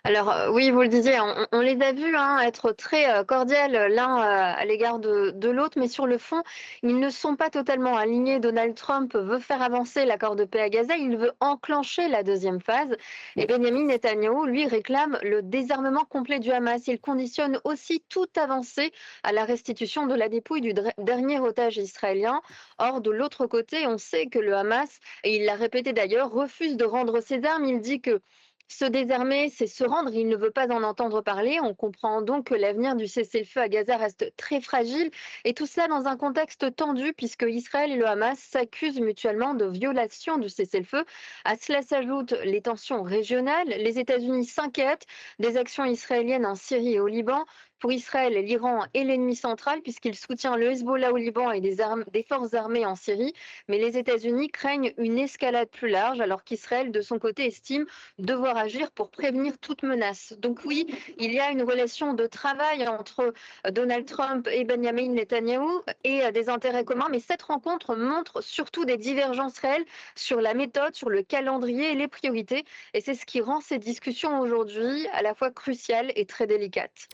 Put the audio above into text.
Alors, oui, vous le disiez, on les a vus, hein, être très, cordiales, l'un, à l'égard de l'autre, mais sur le fond, ils ne sont pas totalement alignés. Donald Trump veut faire avancer l'accord de paix à Gaza, il veut enclencher la deuxième phase et Benyamin Netanyahou, lui, réclame le désarmement complet du Hamas. Il conditionne aussi toute avancée à la restitution de la dépouille du dernier otage israélien. Or, de l'autre côté, on sait que le Hamas, et il l'a répété d'ailleurs, refuse de rendre ses armes. Il dit que se désarmer, c'est se rendre, il ne veut pas en entendre parler. On comprend donc que l'avenir du cessez-le-feu à Gaza reste très fragile et tout cela dans un contexte tendu puisque Israël et le Hamas s'accusent mutuellement de violation du cessez-le-feu. À cela s'ajoutent les tensions régionales. Les États-Unis s'inquiètent des actions israéliennes en Syrie et au Liban. Pour Israël, l'Iran est l'ennemi central puisqu'il soutient le Hezbollah au Liban et des forces armées en Syrie. Mais les États-Unis craignent une escalade plus large alors qu'Israël, de son côté, estime devoir agir pour prévenir toute menace. Donc oui, il y a une relation de travail entre Donald Trump et Benjamin Netanyahou et des intérêts communs, mais cette rencontre montre surtout des divergences réelles sur la méthode, sur le calendrier et les priorités. Et c'est ce qui rend ces discussions aujourd'hui à la fois cruciales et très délicates.